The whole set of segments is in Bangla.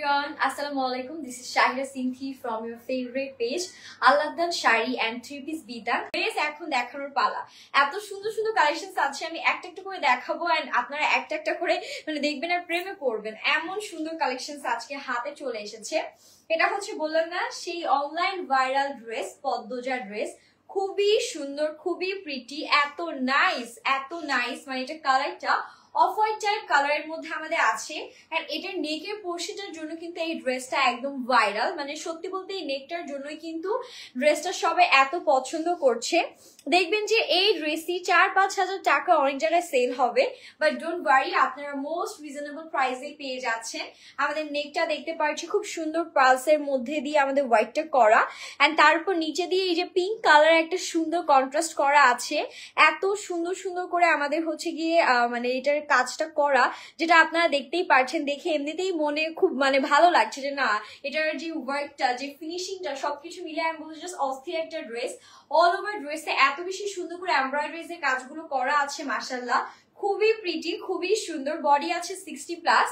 everyone, Assalamualaikum. This is Shahira Sinthi from your favorite page Alladdan Shari and 3-piece Bidan. Dress এখন দেখানোর পালা। এত সুন্দর সুন্দর কালেকশনস আছে, আমি একটা একটা করে দেখাবো এন্ড আপনারা একটা একটা করে মানে দেখবেন আর প্রেমে পড়বেন। এমন সুন্দর কালেকশনস আজকে হাতে চলে এসেছে। এটা হচ্ছে বললাম না সেই online viral dress, Padmaja dress. খুবই সুন্দর, খুবই প্রিটি, এত নাইস মানে এটা কালারটা অফ হোয়াইট টাইপ কালারের মধ্যে আমাদের আছে। এন্ড এটার নেকের পোর্শনটার জন্য কিন্তু এই ড্রেসটা একদম ভাইরাল, মানে সত্যি বলতে এই নেকটার জন্যই কিন্তু ড্রেসটা সবাই এত পছন্দ করছে। দেখবেন যে এই ড্রেসই 4-5 হাজার টাকা অনেক জায়গায় সেল হবে, বাট ডোন্ট ওয়ারি, আপনারা মোস্ট রিজনেবল প্রাইসে পেয়ে যাচ্ছেন। আমাদের নেকটা দেখতে পাচ্ছি খুব সুন্দর পালসের মধ্যে দিয়ে আমাদের হোয়াইটটা করা, এন্ড তার উপর নিচে দিয়ে এই যে পিঙ্ক কালার একটা সুন্দর কন্ট্রাস্ট করা আছে। এত সুন্দর সুন্দর করে আমাদের হচ্ছে গিয়ে মানে এটার কাজটা করা, যেটা আপনারা দেখতেই পারছেন। দেখে এমনিতেই মনে খুব মানে ভালো লাগছে যে না, এটার যে ওয়ার্কটা, যে ফিনিশিংটা সবকিছু মিলে আমি বলছি জাস্ট অস্থির একটা ড্রেস। অল ওভার ড্রেসে এত বেশি সুন্দর করে এমব্রয়ডারিজ এর কাজগুলো করা আছে, মাশাআল্লাহ খুবই প্রিটি, খুবই সুন্দর। বডি আছে 60+,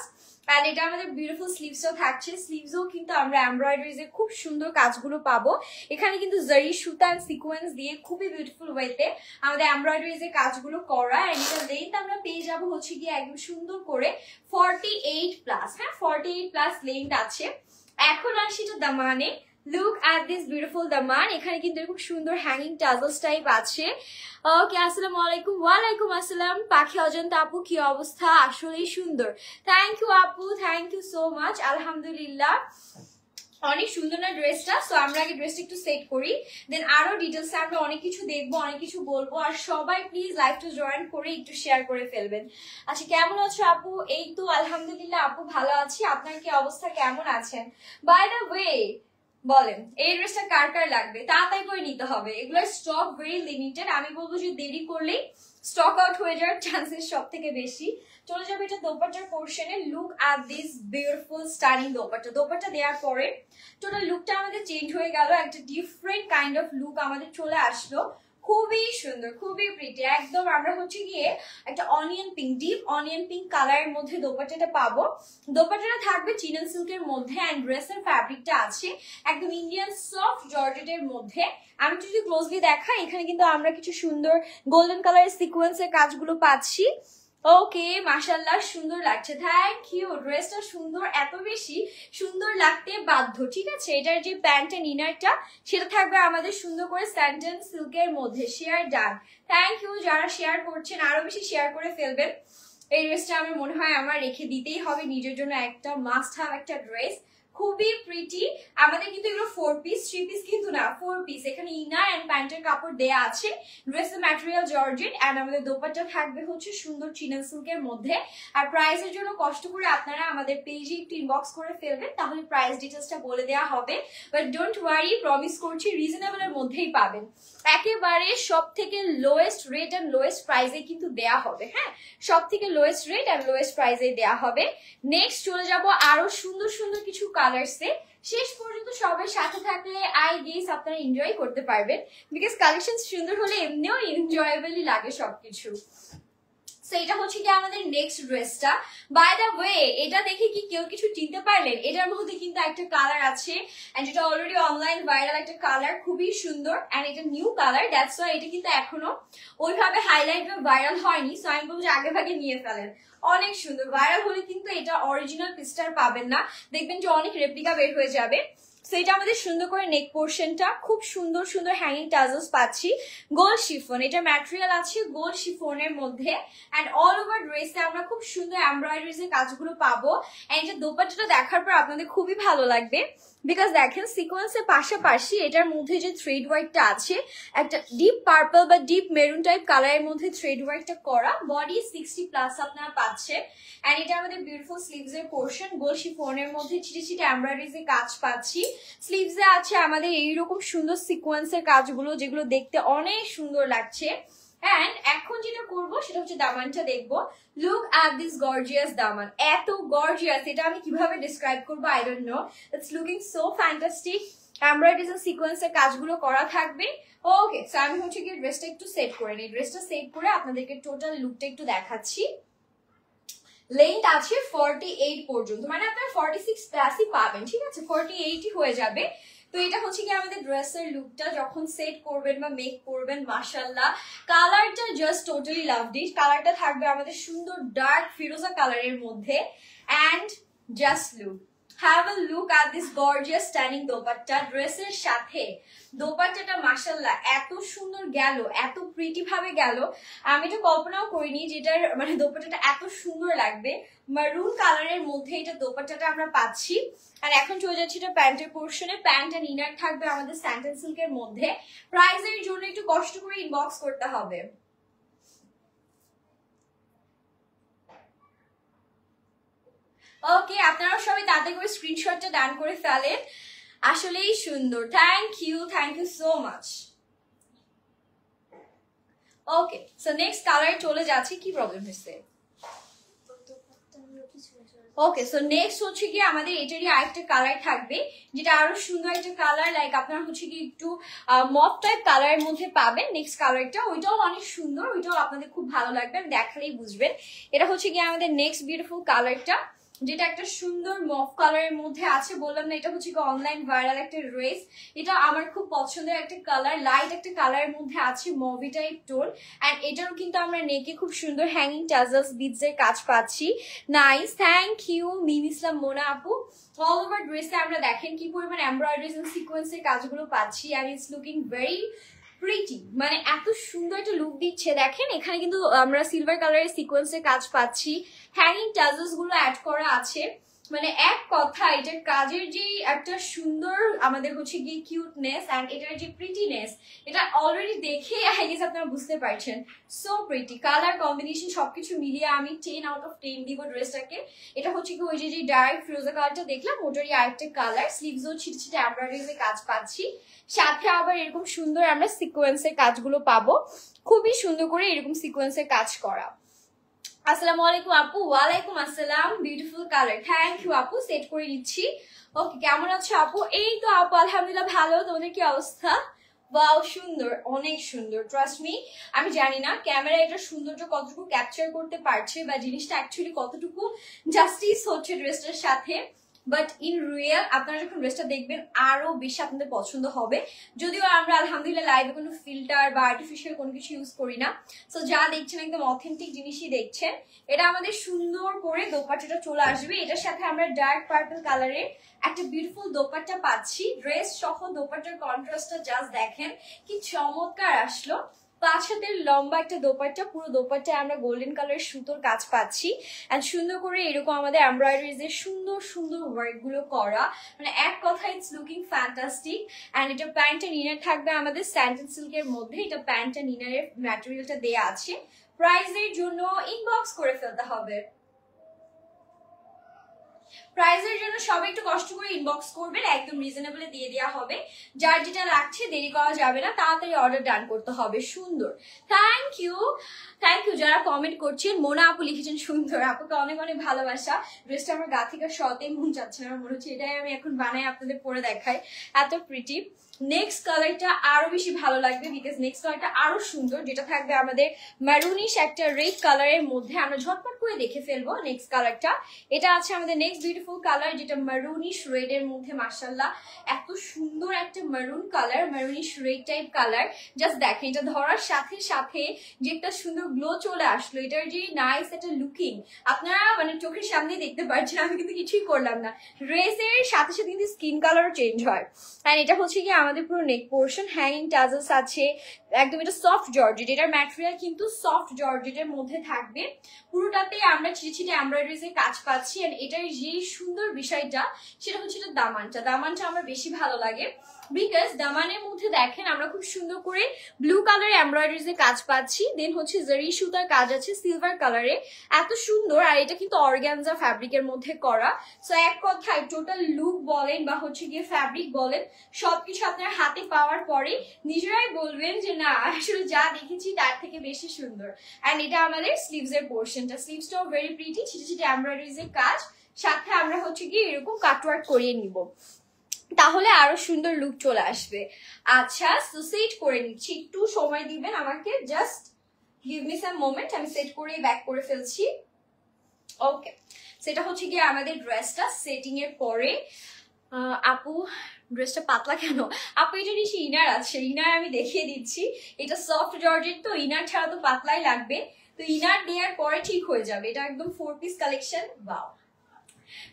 এন্ড এটা আমাদের বিউটিফুল স্লিভসও থাকছে। স্লিভসও কিন্তু আমরা এমব্রয়ডারিজ এর খুব সুন্দর কাজগুলো পাবো। এখানে কিন্তু জারি সুতা এন্ড সিকোয়েন্স দিয়ে খুবই বিউটিফুল ওয়েতে আমাদের এমব্রয়ডারিজ এর কাজগুলো করা। এন্ড এটা লেন্থ আমরা পেয়ে যাবো হচ্ছে গিয়ে একদম সুন্দর করে 48+, হ্যাঁ 48+ লেন্থ আছে। এখন আসি তো দামানে। লুক এট দিস বিউটিফুল দামান। এখানে কিন্তু এরকম সুন্দর হ্যাঙ্গিং টাজলস টাইপ আছে। ওকে, আসসালামু আলাইকুম। ওয়ালাইকুম আসসালাম। পাখি অজন্তা আপু, কি অবস্থা? আসলেই সুন্দর। থ্যাংক ইউ আপু, থ্যাংক ইউ সো মাচ। আলহামদুলিল্লাহ, অনেক সুন্দর না ড্রেসটা। সো আমরা আগে ড্রেসটা একটু সেট করি, দেন আরো ডিটেলসে আমরা অনেক কিছু দেখবো, অনেক কিছু বলবো। আর সবাই প্লিজ লাইভটা জয়েন করে একটু শেয়ার করে ফেলবেন। আচ্ছা, কেমন আছো আপু? এই তো আলহামদুলিল্লাহ আপু ভালো আছি। আপনার কি অবস্থা, কেমন আছেন? বাই দ্য ওয়ে বলেন, এই ড্রেসটা কার কার লাগবে? তাড়াতাড়ি করে নিতে হবে, এগুলোর স্টক ভেরি লিমিটেড। আমি বলবো যে দেরি করলেই স্টক আউট হয়ে যাওয়ার চান্সেস সব থেকে বেশি। চলে যাবে এটা দোপাট্টার পোর্শনে। Look at this beautiful stunning dupatta. Dupatta দেওয়ার পরে টোটাল লুকটা আমাদের চেঞ্জ হয়ে গেল, একটা ডিফারেন্ট কাইন্ড অফ লুক আমাদের চলে আসলো। খুবই সুন্দর, খুবই প্রিটি। একদম আমরা হচ্ছে গিয়ে একটা onion pink, deep onion pink কালারের মধ্যে দোপাট্টাটা পাবো। দোপাট্টাটা থাকবে চিনন সিল্কের মধ্যে, এন্ড ড্রেসের ফ্যাব্রিকটা আছে একদম ইন্ডিয়ান সফট জর্জেটের মধ্যে। আমি যদি ক্লোজলি দেখাই, এখানে কিন্তু আমরা কিছু সুন্দর গোল্ডেন কালারের সিকোয়েন্সের কাজগুলো পাচ্ছি। ওকে, মাশাআল্লাহ সুন্দর লাগছে। Thank you. ড্রেসটা সুন্দর, এত বেশি সুন্দর লাগতে বাধ্য। ঠিক আছে, এটার যে প্যান্ট এন্ড ইনারটা সেটা থাকবে আমাদের সুন্দর করে স্যান্টেন সিল্কের মধ্যে। Share done. থ্যাংক ইউ যারা শেয়ার করছেন, আরো বেশি শেয়ার করে ফেলবেন। এই ড্রেসটা আমার মনে হয় আমার রেখে দিতেই হবে নিজের জন্য, একটা মাস্ট হ্যাভ একটা ড্রেস। খুবই প্রিটি। আমাদের কিন্তু এগুলো 4 পিস, 3 পিস কিন্তু না, 4 পিস। এখানে ইনার এন্ড প্যান্টের কাপড় দেয়া আছে। ড্রেসের ম্যাটেরিয়াল জর্জেট, এন্ড আমাদের দোপাট্টা থাকবে হচ্ছে সুন্দর চিনন সিল্কের মধ্যে। আর প্রাইসের জন্য কষ্ট করে আপনারা আমাদের পেজে একটু ইনবক্স করে ফেলবেন, তাহলে প্রাইস ডিটেলসটা বলে দেওয়া হবে। বাট ডোন্ট ওয়ারি, প্রমিস করছি রিজনেবলের মধ্যেই পাবেন। একেবারে সব থেকে লোয়েস্ট রেট এন্ড লোয়েস্ট প্রাইসে কিন্তু দেয়া হবে। হ্যাঁ, সব থেকে লোয়েস্ট রেট এন্ড লোয়েস্ট প্রাইসে দেয়া হবে। নেক্সট চলে যাব আরো সুন্দর সুন্দর কিছু কালারসে। শেষ পর্যন্ত সবার সাথে থাকলে আই গেস আপনারা এনজয় করতে পারবেন, বিকজ কালেকশন সুন্দর হলে এমনিও এনজয়েবলই লাগে সবকিছু। এটা হচ্ছে কি আমাদের নেক্সট ড্রেসটা। বাই দ্য ওয়ে, এটা দেখে কি কেউ কিছু চিনতে পারলেন? এটার মধ্যে কিন্তু একটা কালার আছে, এন্ড এটা অলরেডি অনলাইন ভাইরাল একটা কালার, খুবই সুন্দর। এন্ড এটা নিউ কালার, দ্যাটস ওয়াই এটা কিন্তু এখনো ওইভাবে হাইলাইট বা ভাইরাল হয়নি। সো আমি বলবো যে আগে ভাগে নিয়ে ফেলেন। অনেক সুন্দর। ভাইরাল হলে কিন্তু এটা অরিজিনাল পিসটার পাবেন না, দেখবেন যে অনেক রেপ্লিকা বের হয়ে যাবে। সো এটা আমাদের সুন্দর করে নেক পোর্শনটা, খুব সুন্দর সুন্দর হ্যাঙ্গিং টাজলস পাচ্ছি। গোল্ড শিফন, এটা ম্যাটেরিয়াল আছে গোল্ড শিফনের মধ্যে। এন্ড অল ওভার ড্রেসে আমরা খুব সুন্দর এমব্রয়ডারিজ এর কাজগুলো পাবো। এন্ড যে দোপাট্টাটা দেখার পর আপনাদের খুবই ভালো লাগবে, বিকজ দেখেন সিকোয়েন্সের পাশাপাশি এটার মধ্যে যে থ্রেড ওয়ার্কটা আছে, একটা ডিপ পার্পল বা ডিপ মেরুন টাইপ কালারের মধ্যে থ্রেড ওয়ার্কটা করা। বডি 60+ আপনারা পাচ্ছে। এন্ড এটা আমাদের বিউটিফুল স্লিভস এর পোর্শন, গোল শিফনের মধ্যে ছিটে ছিটে এমব্রয়ডারিজ এর কাজ পাচ্ছি। স্লিভস এ আছে আমাদের এইরকম সুন্দর সিকোয়েন্সের কাজগুলো, যেগুলো দেখতে অনেক সুন্দর লাগছে। এন্ড এখন যেটা করবো সেটা হচ্ছে দামানটা দেখবো। লুক এট দিস গর্জিয়াস দামান। এত গর্জিয়াস, এটা আমি কিভাবে ডিসক্রাইব করবো I don't know. It's looking so fantastic. Embroideries and সিকোয়েন্সের কাজগুলো করা থাকবে। ওকে, সো আমি হচ্ছে কি ড্রেসটা একটু সেট করে নিই। ড্রেসটা সেট করে আপনাদেরকে টোটাল লুকটা একটু দেখাচ্ছি। লেন্থ আছে 48 পর্যন্ত, মানে আপনারা 46 প্লাসই পাবেন, ঠিক আছে, 48ই হয়ে যাবে। তো এটা হচ্ছে কি আমাদের ড্রেসের লুকটা যখন সেট করবেন বা মেক করবেন, মাশাআল্লাহ কালারটা জাস্ট টোটালি লাভড ইট। কালারটা থাকবে আমাদের সুন্দর ডার্ক ফিরোজা কালারের মধ্যে। And just look, have a look at this gorgeous staining dupatta. ড্রেসের সাথে দোপাট্টাটা মাশাআল্লাহ এত সুন্দর গেল, এত প্রিটি ভাবে গেল, আমি তো কল্পনাও করিনি যেটার মানে দোপাট্টাটা এত সুন্দর লাগবে। মারুন কালারের মধ্যে এটা দোপাট্টাটা আমরা পাচ্ছি। আর এখন চলে যাচ্ছি এটা প্যান্টের পোর্শনে। প্যান্ট এন্ড ইনার থাকবে আমাদের স্যান্টেন সিল্কের মধ্যে। প্রাইসের জন্য একটু কষ্ট করে ইনবক্স করতে হবে। ওকে, আপনারা সবাই তাড়াতাড়ি করে স্ক্রিনশটটা ডান করে ফেলেন। আসলেই সুন্দর, thank you so much. Okay, so next colour চলে যাচ্ছে। কি প্রবলেম হয়েছে? ওকে, সো নেক্সট হচ্ছে কি আমাদের এটারই আরেকটা কালার থাকবে, যেটা আরো সুন্দর একটা কালার, লাইক আপনারা হচ্ছে কি একটু মফ টাইপ কালারের মধ্যে পাবেন। নেক্সট কালারটা ওইটাও অনেক সুন্দর, ওইটাও আপনাদের খুব ভালো লাগবে, আমি দেখালেই বুঝবেন। এটা হচ্ছে কি আমাদের নেক্সট বিউটিফুল কালারটা, যেটা একটা সুন্দর মফ কালারের মধ্যে আছে। বললাম না এটা হচ্ছে কি অনলাইন ভাইরাল একটা ড্রেস। এটা আমার খুব পছন্দের একটা কালার, লাইট একটা কালারের মধ্যে আছে, মভি টাইপ টোন। অ্যান্ড এটারও কিন্তু আমরা নেকে খুব সুন্দর হ্যাঙ্গিং টাজলস বিডস এর কাজ পাচ্ছি। নাইস, থ্যাংক ইউ মিম ইসলাম মোনা আপু। অল ওভার ড্রেসে আমরা দেখেন কি পরিমাণ এমব্রয়ডারিজ এন্ড সিকোয়েন্সের কাজগুলো পাচ্ছি। And it's looking very pretty, মানে এত সুন্দর একটা লুক দিচ্ছে। দেখেন এখানে কিন্তু আমরা সিলভার কালারের সিকোয়েন্সের কাজ পাচ্ছি, হ্যাঙ্গিং টাজলস গুলো অ্যাড করা আছে। মানে এক কথা এটার কাজের যে একটা সুন্দর আমাদের হচ্ছে গিয়ে কিউটনেস অ্যান্ড এটার যে প্রিটিনেস, এটা অলরেডি দেখে আই গেস আপনারা বুঝতে পারছেন। সো প্রিটি, কালার কম্বিনেশন সবকিছু মিলিয়ে আমি 10 আউট অফ 10 দিব ড্রেসটাকে। এটা হচ্ছে কি ওই যে ডার্ক ফিরোজা কালারটা দেখলাম ওটারই আরেকটা কালার। স্লিভসও ছিটে ছিটে এমব্রয়ডারিজের কাজ পাচ্ছি, সাথে আবার এরকম সুন্দর আমরা সিকোয়েন্সের কাজগুলো পাবো, খুবই সুন্দর করে এরকম সিকোয়েন্সের কাজ করা। আসসালামু আলাইকুম আপু। ওয়ালাইকুম আসসালাম, বিউটিফুল কালার, থ্যাংক ইউ আপু, সেট করে নিচ্ছি। ওকে, কেমন আছো আপু? এই তো আপু আলহামদুলিল্লাহ ভালো, তোমাদের কি অবস্থা? ওয়াও, সুন্দর, অনেক সুন্দর, ট্রাস্ট মি। আমি জানি না ক্যামেরা এটা সৌন্দর্য কতটুকু ক্যাপচার করতে পারছে বা জিনিসটা অ্যাকচুয়ালি কতটুকু জাস্টিস হচ্ছে ড্রেসটার সাথে, বাট ইন রিয়েল আপনারা যখন ড্রেসটা দেখবেন আরো বেশি আপনাদের পছন্দ হবে। যদিও আমরা আলহামদুলিল্লাহ লাইভে কোনো ফিল্টার বা আর্টিফিশিয়াল কোনো কিছু ইউজ করি না, সো যা দেখছেন একদম অথেন্টিক জিনিসই দেখছেন। এটা আমাদের সুন্দর করে দোপাট্টাটা চলে আসবে, এটার সাথে আমরা ডার্ক পার্পল কালারের একটা বিউটিফুল দোপাট্টা পাচ্ছি। ড্রেস সহ দোপাট্টার কন্ট্রাস্টটা জাস্ট দেখেন কি চমৎকার আসলো। 5 হাতের লম্বা একটা দোপাট্টা, পুরো দোপাট্টায় আমরা গোল্ডেন কালারের সুতোর কাজ পাচ্ছি। এন্ড সুন্দর করে এরকম আমাদের এমব্রয়ডারিজ এর সুন্দর সুন্দর ওয়ার্ক গুলো করা, মানে এক কথা ইটস লুকিং ফ্যান্টাস্টিক। এন্ড এটা প্যান্ট এন্ড ইনার থাকবে আমাদের স্যান্টেন সিল্কের মধ্যে। এটা প্যান্ট এন্ড ইনারের ম্যাটেরিয়ালটা দেয়া আছে। প্রাইসের জন্য ইনবক্স করে ফেলতে হবে। প্রাইসের জন্য সবাই একটু কষ্ট করে ইনবক্স করবেন, একদম রিজনেবলে দিয়ে দেওয়া হবে। যার যেটা লাগছে দেরি করা যাবে না, তাড়াতাড়ি অর্ডার ডান করতে হবে। সুন্দর, থ্যাংক ইউ যারা কমেন্ট করছেন। মোনা আপু লিখেছেন সুন্দর, আপুকে অনেক অনেক ভালোবাসা। ড্রেসটা আমার গা থেকে সতেই মন যাচ্ছে না, মনে হচ্ছে এটাই আমি এখন বানাই আপনাদের পরে দেখাই, এত প্রিটি। নেক্সট কালারটা আরো বেশি ভালো লাগবে বিকজ নেক্সট কালারটা আরো সুন্দর, যেটা থাকবে আমাদের ম্যারুনিশ একটা রেড কালারের মধ্যে। আমরা ঝটপট করে দেখে ফেলবো নেক্সট কালারটা। এটা আছে আমাদের নেক্সট বিউটিফুল কালার, যেটা ম্যারুনিশ রেড এর মধ্যে। মাশাআল্লাহ এত সুন্দর একটা maroon colour, maroonish red type colour. Just দেখেন এটা ধরার সাথে সাথে যে একটা সুন্দর গ্লো চলে আসলো, এটার যে নাইস একটা লুকিং আপনারা মানে চোখের সামনে দেখতে পাচ্ছেন, আমি কিন্তু কিছুই করলাম না। ড্রেসের সাথে সাথে কিন্তু স্কিন কালারও চেঞ্জ হয়। অ্যান্ড এটা হচ্ছে কি আমাদের পুরো নেক পোর্শন, হ্যাঙ্গিং টাজলস আছে, একদম এটা সফট জর্জেট, এটার ম্যাটেরিয়াল কিন্তু সফট জর্জেটের মধ্যে থাকবে। পুরোটাতে আমরা ছিটে ছিটে এমব্রয়ডারিজ এর কাজ পাচ্ছি। এন্ড এটার যে সুন্দর বিষয়টা সেটা হচ্ছে দামানটা আমার বেশি ভালো লাগে বিকজ দামানের মধ্যে দেখেন আমরা খুব সুন্দর করে ব্লু কালার এমব্রয়ডারিজ এর কাজ পাচ্ছি। দেন হচ্ছে জরি সুতার কাজ আছে সিলভার কালারে, এত সুন্দর। আর এটা কিন্তু অর্গানজা ফ্যাব্রিকের মধ্যে করা। সো এক কথায় টোটাল লুক বলেন বা হচ্ছে গিয়ে ফ্যাব্রিক বলেন, সবকিছু আপনার হাতে পাওয়ার পরে নিজেরাই বলবেন যে না আসলে যা দেখেছি তার থেকে বেশি সুন্দর। অ্যান্ড এটা আমাদের স্লিভস এর পোর্শনটা, স্লিভসটাও ভেরি প্রিটি, ছিটে ছিটে এমব্রয়ডারিজ এর কাজ, সাথে আমরা হচ্ছে গিয়ে এরকম কাটওয়ার্ক করিয়ে নিব, তাহলে আরো সুন্দর লুক চলে আসবে। আচ্ছা সো সেট করে নিচ্ছি, একটু সময় দিবেন আমাকে, just give me some moment, আমি সেট করে ব্যাক করে ফেলছি। ওকে, সেটা হচ্ছে গিয়ে আমাদের ড্রেসটা সেটিং এর পরে। আপু ড্রেসটা পাতলা কেন? আপু এটা নিচে ইনার আছে, ইনার আমি দেখিয়ে দিচ্ছি। এটা সফট জর্জেট, তো ইনার ছাড়া তো পাতলাই লাগবে, তো ইনার দেওয়ার পরে ঠিক হয়ে যাবে। এটা একদম 4 পিস কালেকশন। ওয়াও,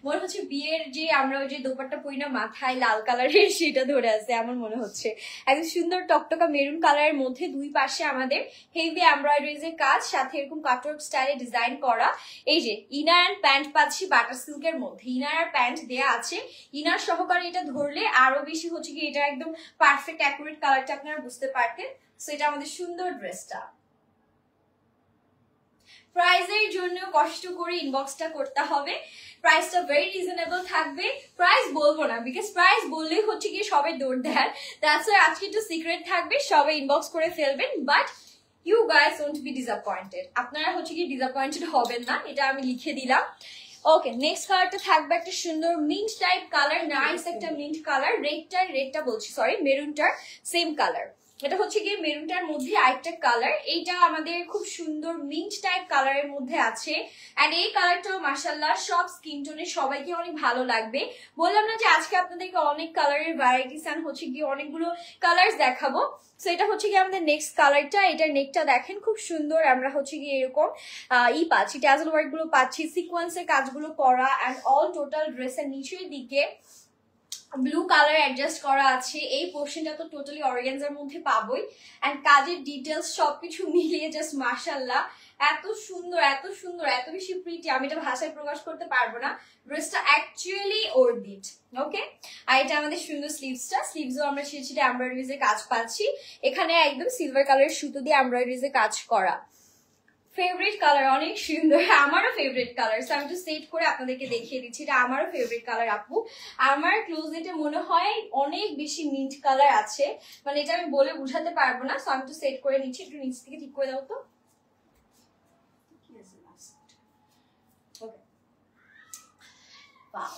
মনে হচ্ছে বিয়ের যে আমরা ওই যে দোপাট্টা পরি না মাথায় লাল কালারের, সেটা ধরে আছে এমন মনে হচ্ছে। একদম সুন্দর টকটকা মেরুন কালারের মধ্যে দুই পাশে আমাদের হেভি এমব্রয়ডারিজ এর কাজ, সাথে এরকম কাটওয়ার্ক স্টাইলে ডিজাইন করা। এই যে ইনার অ্যান্ড প্যান্ট পাচ্ছি বাটার সিল্কের মধ্যে, ইনার আর প্যান্ট দেয়া আছে। ইনার সহকারে এটা ধরলে আরো বেশি হচ্ছে কি এটা একদম পারফেক্ট অ্যাকুরেট কালারটা আপনারা বুঝতে পারতেন। সো এটা আমাদের সুন্দর ড্রেসটা। প্রাইসের জন্য কষ্ট করে ইনবক্সটা করতে হবে, প্রাইসটা ভেরি রিজনেবল থাকবে। প্রাইস বলবো না, বিকজ প্রাইস বললেই হচ্ছে গিয়ে সবাই দৌড় দেয়। দ্যাটস ওয়াই আজকে একটু সিক্রেট থাকবে, সবাই ইনবক্স করে ফেলবেন, but you guys won't be disappointed. আপনারা হচ্ছে কি ডিসঅ্যাপয়েন্টেড হবেন না, এটা আমি লিখে দিলাম। ওকে, নেক্সট কালারটা থাকবে একটা সুন্দর মিন্ট টাইপ কালার, নাইস একটা মিন্ট কালার। রেডটা বলছি, সরি, মেরুনটার সেম কালার। এটা হচ্ছে গিয়ে মেরুনটার মধ্যে আরেকটা কালার, এইটা আমাদের খুব সুন্দর মিন্ট টাইপ কালারের মধ্যে আছে। এন্ড এই কালারটাও মাশাআল্লাহ সব স্কিন টোনে সবাইকে অনেক ভালো লাগবে। বললাম না যে আজকে আপনাদেরকে অনেক কালারের ভ্যারাইটিস এন্ড হচ্ছে গিয়ে অনেকগুলো কালার্স দেখাবো। সো এটা হচ্ছে গিয়ে আমাদের নেক্সট কালারটা। এটার নেকটা দেখেন খুব সুন্দর, আমরা হচ্ছে গিয়ে এরকম পাচ্ছি, ট্যাজেল ওয়ার্ক গুলো পাচ্ছি, সিকোয়েন্সের কাজগুলো করা, এন্ড অল টোটাল ড্রেসের নিচের দিকে ব্লু কালার অ্যাডজাস্ট করা আছে। এই পোর্শনটা তো টোটালি অর্গানজার মধ্যে পাবোই, এন্ড কাজের ডিটেলস সবকিছু মিলিয়ে জাস্ট মাশাআল্লাহ এত সুন্দর, এত সুন্দর, এত বেশি প্রিটি, আমি এটা ভাষায় প্রকাশ করতে পারবো না। ড্রেসটা অ্যাকচুয়ালি ওর্থ ইট। ওকে, আর এটা আমাদের সুন্দর স্লিভসটা, স্লিভসও আমরা ছিটে এমব্রয়ডারিজ এর কাজ পাচ্ছি। এখানে একদম সিলভার কালারের সুতো দিয়ে এমব্রয়ডারিজ এর কাজ করা। ফেভারিট কালার, অনেক সুন্দর, আমারও ফেভারিট কালার। আমি একটু সেট করে আপনাদেরকে দেখিয়ে দিচ্ছি, এটা আমারও ফেভারিট কালার আপু। আমার ক্লোজেটে মনে হয় অনেক বেশি মিন্ট কালার আছে, মানে এটা আমি বলে বুঝাতে পারবো না। সো আমি একটু সেট করে নিচ্ছি, একটু নিচ থেকে ঠিক করে দাও তো। ওকে, বাহ,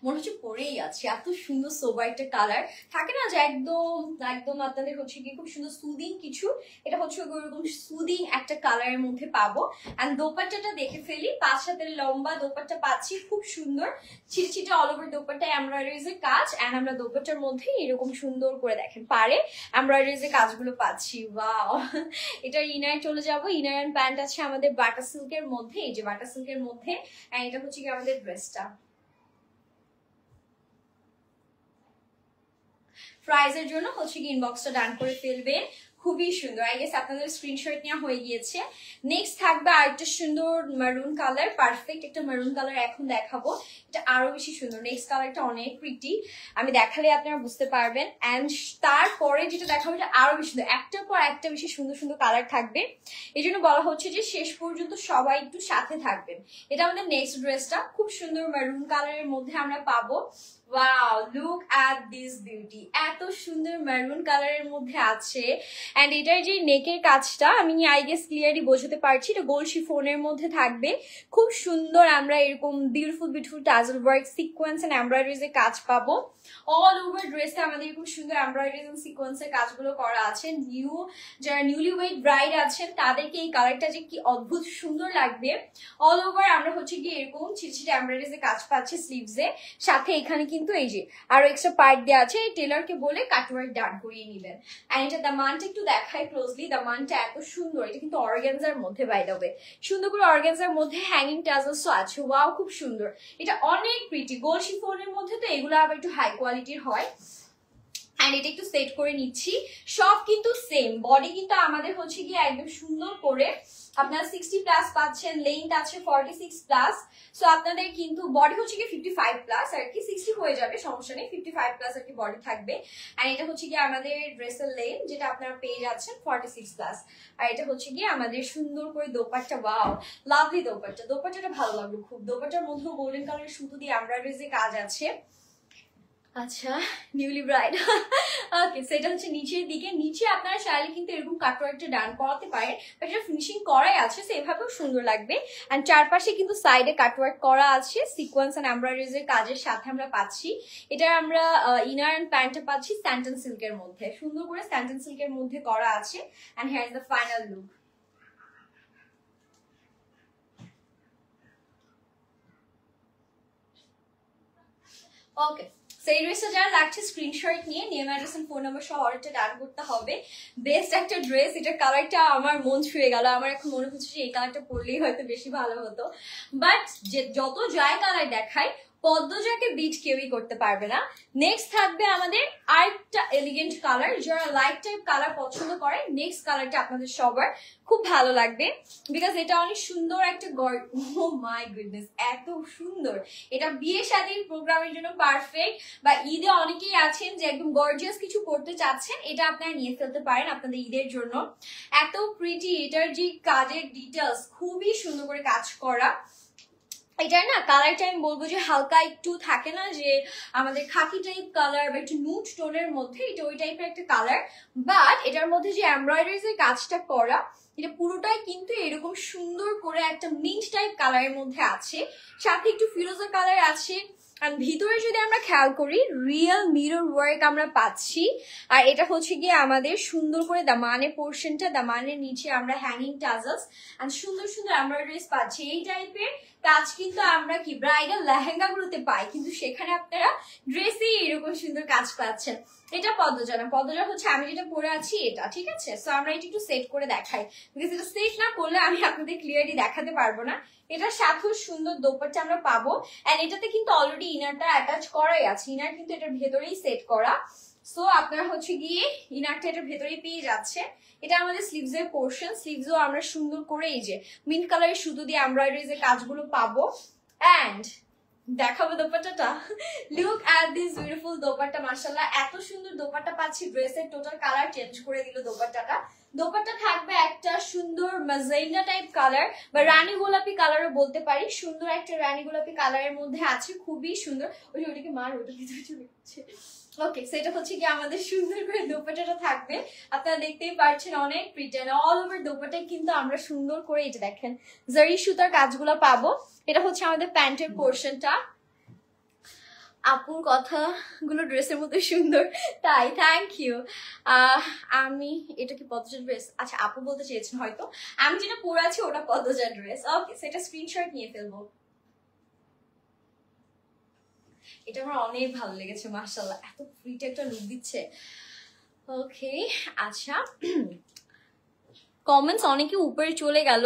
মনে হচ্ছে পরেই আছে, এত সুন্দর সোবার একটা কালার থাকে না যে একদম একদম আপনাদের হচ্ছে কি খুব সুন্দর সুদিং কিছু, এটা হচ্ছে ওরকম সুদিং একটা কালারের মধ্যে পাবো। এন্ড দোপাট্টাটা দেখে ফেলি, 5 হাতের লম্বা দোপাট্টা পাচ্ছি, খুব সুন্দর ছিটছিটে অল ওভার দোপাট্টা এমব্রয়ডারিজ এর কাজ। এন্ড আমরা দোপাট্টার মধ্যে এরকম সুন্দর করে দেখেন পারে এমব্রয়ডারিজ এর কাজগুলো পাচ্ছি। ওয়াও, এটা ইনার চলে যাবো। ইনার এন্ড প্যান্ট আছে আমাদের বাটার সিল্কের মধ্যে, এই যে বাটার সিল্কের মধ্যে। এন্ড এটা হচ্ছে কি আমাদের ড্রেসটা। প্রাইজের জন্য হচ্ছে কি ইনবক্সটা ডান করে ফেলবেন, খুবই সুন্দর। আই গেস আপনাদের স্ক্রিনশট নেওয়া হয়ে গিয়েছে। নেক্সট থাকবে আরেকটা সুন্দর মেরুন কালার, পারফেক্ট একটা মেরুন কালার এখন দেখাবো, এটা আরো বেশি সুন্দর। নেক্সট কালারটা অনেক প্রিটি, আমি দেখালে আপনারা বুঝতে পারবেন। এন্ড তারপরে যেটা দেখাবো এটা আরো বেশি সুন্দর, একটার পর একটা বেশি সুন্দর সুন্দর কালার থাকবে। এই জন্য বলা হচ্ছে যে শেষ পর্যন্ত সবাই একটু সাথে থাকবেন। এটা আমাদের নেক্সট ড্রেসটা, খুব সুন্দর মেরুন কালারের মধ্যে আমরা পাবো। Wow, look at this beauty, এত সুন্দর মেরুন কালারের মধ্যে আছে। এন্ড এটার যে নেকের কাজটা আমি আই গেস ক্লিয়ারলি বোঝাতে পারছি, এটা গোল শিফনের মধ্যে থাকবে, খুব সুন্দর। আমরা এরকম beautiful beautiful tassel work, sequence and embroideries এর কাজ পাবো। অল ওভার ড্রেসে আমাদের খুব সুন্দর এমব্রয়ডারিজ এন্ড সিকোয়েন্সের কাজগুলো করা আছে। যারা নিউলি ওয়েড ব্রাইড আছেন তাদেরকে এই কালারটা যে কি অদ্ভুত সুন্দর লাগবে। অল ওভার আমরা হচ্ছে কি এরকম ছিটছিটে এমব্রয়ডারিজ এর কাজ পাচ্ছি স্লিভসে, সাথে এখানে কিন্তু এই যে আরো এক্সট্রা পার্ট দেওয়া আছে। এই টেলারকে বলে কাটওয়ার্ক ডান করিয়ে নেবেন। এন্ড এটা দামানটা একটু দেখাই ক্লোজলি, দামানটা এত সুন্দর, এটা কিন্তু অর্গানজার মধ্যে বাই দ্য ওয়ে, সুন্দর করে অর্গানজার মধ্যে হ্যাঙ্গিং টাজেলসও আছে। ওয়াও, খুব সুন্দর, এটা অনেক প্রিটি। গোল শিফনের মধ্যে তো এগুলো আবার একটু হাই কোয়ালিটির হয়। এন্ড এটা একটু সেট করে নিচ্ছি, সব কিন্তু সেম বডি, কিন্তু আমাদের হচ্ছে গিয়ে একদম সুন্দর করে আপনারা 60 প্লাস পাচ্ছেন, লেন্থ আছে 46 প্লাস। সো আপনাদের কিন্তু বডি হচ্ছে কি 55 প্লাস আর কি, 60 হয়ে যাবে সমস্যা নেই, 55 প্লাস আর কি বডি থাকবে। আর এটা হচ্ছে কি আমাদের ড্রেসের লেন্থ, যেটা আপনারা পেয়ে যাচ্ছেন 46 প্লাস। আর এটা হচ্ছে কি আমাদের সুন্দর করে দোপাট্টা। ওয়াও, লাভলি দোপাট্টা, দোপাট্টাটা ভালো লাগলো খুব। দোপাট্টার মধ্যেও গোল্ডেন কালারের সুতো দিয়ে এমব্রয়ডারিজ কাজ আছে। আচ্ছা, নিউলি ব্রাইড। ওকে, সেটা হচ্ছে নিচের দিকে, নিচে আপনারা চাইলে কিন্তু এরকম কাটওয়ার্কটা ডান করাতে পারেন, বাট এটা ফিনিশিং করাই আছে, সেভাবেও সুন্দর লাগবে। এন্ড চারপাশে কিন্তু সাইডে কাটওয়ার্ক করা আছে, সিকোয়েন্স এন্ড এমব্রয়ডারিজ এর কাজের সাথে আমরা পাচ্ছি। এটা আমরা ইনার এন্ড প্যান্টটা পাচ্ছি স্যান্টন সিল্কের মধ্যে, সুন্দর করে স্যান্টন সিল্কের মধ্যে করা আছে। And here is the final look. Okay, সেই ড্রেসটা যারা লাগছে স্ক্রিনশট নিয়ে name address and phone number সহ অর্ডারটা ডান করতে হবে। বেস্ট একটা ড্রেস, এটার কালারটা আমার মন ছুঁয়ে গেল। আমার এখন মনে হচ্ছে যে এই কালারটা পরলেই হয়তো বেশি ভালো হতো, বাট যত যাই কালার দেখায় পদ্মজাকে বিট কেউই করতে পারবে না। নেক্সট থাকবে আমাদের আরেকটা এলিগেন্ট কালার, যারা লাইট টাইপ কালার পছন্দ করে নেক্সট কালারটা আপনাদের সবার খুব ভালো লাগবে, বিকজ এটা অনেক সুন্দর একটা ও মাই গুডনেস, এত সুন্দর। এটা বিয়ে শাদীর প্রোগ্রামের জন্য পারফেক্ট, বা ঈদে অনেকেই আছেন যে একদম গর্জিয়াস কিছু করতে চাচ্ছেন, এটা আপনারা নিয়ে ফেলতে পারেন আপনাদের ঈদের জন্য। এত প্রিটি, এটার যে কাজের ডিটেলস খুবই সুন্দর করে কাজ করা। এটা না কালারটা আমি বলবো যে হালকা একটু থাকে না যে আমাদের খাকি টাইপ কালার বা একটু নুট টোনের মধ্যে, এটা ওই টাইপের একটা কালার। বাট এটার মধ্যে যে এমব্রয়ডারিজ এর কাজটা করা, এটা পুরোটাই কিন্তু এরকম সুন্দর করে একটা মিন্ট টাইপ কালারের মধ্যে আছে, সাথে একটু ফিরোজা কালার আছে। আর ভিতরে যদি আমরা খেয়াল করি রিয়েল মিরর ওয়ার্ক আমরা পাচ্ছি। আর এটা হচ্ছে গিয়ে আমাদের সুন্দর করে দামানের পোর্শনটা, দামানের নিচে আমরা হ্যাঙ্গিং টাজলস আর সুন্দর সুন্দর এমব্রয়ডারিজ পাচ্ছি। এই টাইপের কাজ কিন্তু আমরা কি ব্রাইডাল লেহেঙ্গা গুলোতে পাই, কিন্তু সেখানে আপনারা ড্রেসে এরকম সুন্দর কাজ পাচ্ছেন। এটা পদ্মজা না, পদ্মজা হচ্ছে আমি যেটা পরে আছি এটা, ঠিক আছে? সো আমরা এটা একটু সেট করে দেখাই, বিকজ এটা সেট না করলে আমি আপনাদের ক্লিয়ারলি দেখাতে পারবো না। এটার সাথেও সুন্দর দোপাট্টা আমরা পাবো, এন্ড এটাতে কিন্তু অলরেডি ইনারটা অ্যাটাচ করাই আছে, ইনার কিন্তু এটার ভেতরেই সেট করা। সো আপনারা হচ্ছে গিয়ে ইনারটা এটার ভেতরেই পেয়ে যাচ্ছে। এটা আমাদের স্লিভস এর পোর্শন, স্লিভসও আমরা সুন্দর করে এই যে মিন্ট কালারের সুতো দিয়ে এমব্রয়ডারিজ এর কাজগুলো পাবো। এন্ড দেখাবো দোপাট্টাটা, look at this beautiful dupatta. মাশাআল্লাহ এত সুন্দর দোপাট্টা পাচ্ছি, ড্রেসের টোটাল কালার চেঞ্জ করে দিল দোপাট্টাটা। দোপাট্টা থাকবে একটা সুন্দর মাজেন্ডা টাইপ কালার বা রানী গোলাপি কালারও বলতে পারি, সুন্দর একটা রানী গোলাপি কালারের মধ্যে আছে, খুবই সুন্দর। ওই যে ওটাকে মার, ওটা ভিতরে চলে যাচ্ছে। ওকে, সেটা হচ্ছে কি আমাদের সুন্দর করে দোপাট্টাটা থাকবে, আপনারা দেখতেই পাচ্ছেন অনেক প্রিটেন অল ওভার দোপাট্টায় কিন্তু আমরা সুন্দর করে এটা দেখেন জারি সুতার কাজগুলো পাবো। এটা হচ্ছে আমাদের প্যান্টের পোর্শনটা। আপুর কথাগুলো ড্রেসের মধ্যে সুন্দর, তাই থ্যাংক ইউ। আমি এটা কি পদ্মজা ড্রেস? আচ্ছা আপু বলতে চেয়েছেন হয়তো, আমি যেটা পরে আছি ওটা পদ্মজা ড্রেস। ওকে, সেটা স্ক্রিনশট নিয়ে ফেলবো। এটা আমার অনেক ভালো লেগেছে, মাশাআল্লাহ এত প্রিটি একটা লুক দিচ্ছে। ওকে আচ্ছা, কমেন্টস অনেকে উপরে চলে গেল,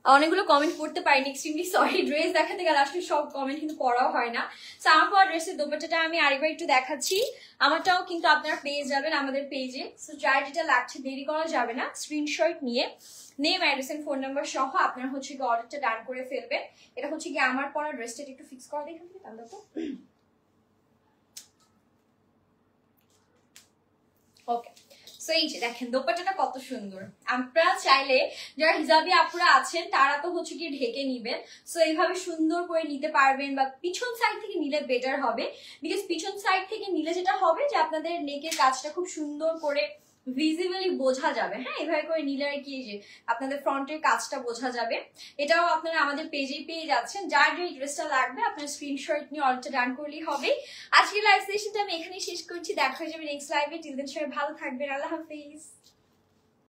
অনেকগুলো কমেন্ট পড়তে পারিনি, এক্সট্রিমলি সরি। ড্রেস দেখাতে গেলে আসলে সব কমেন্ট কিন্তু পড়াও হয় না। সো আমার পর ড্রেসের দোপাট্টাটা আমি আরেকবার একটু দেখাচ্ছি, আমারটাও কিন্তু আপনারা পেয়ে যাবেন আমাদের পেজে। সো যার যেটা লাগছে দেরি করা যাবে না, স্ক্রিনশট নিয়ে name address and phone number সহ আপনারা হচ্ছে কি অর্ডারটা ডান করে ফেলবেন। এটা হচ্ছে কি আমার পরা ড্রেসটা একটু ফিক্স করা দেখুন তাহলে তো। ওকে, সো এই যে দেখেন দোপাট্টাটা কত সুন্দর। আপনারা চাইলে যারা হিজাবি আপুরা আছেন তারা তো হচ্ছে কি ঢেকে নিবেন, সো এইভাবে সুন্দর করে নিতে পারবেন, বা পিছন সাইড থেকে নিলে বেটার হবে, বিকজ পিছন সাইড থেকে নিলে যেটা হবে যে আপনাদের নেকের কাজটা খুব সুন্দর করে ভিজিবলি বোঝা যাবে। হ্যাঁ, এভাবে করে নিলে আর কি যে আপনাদের ফ্রন্টের কাজটা বোঝা যাবে। এটাও আপনারা আমাদের পেজেই পেয়ে যাচ্ছেন। যার যে ড্রেসটা লাগবে আপনার স্ক্রিনশট নিয়ে অর্ডারটা ডান করলেই হবে। আজকের লাইভ সেশনটা আমি এখানেই শেষ করছি, দেখা হয়ে যাবে নেক্সট লাইভে। টিল দেন সবাই ভালো থাকবেন, আল্লাহ হাফিজ।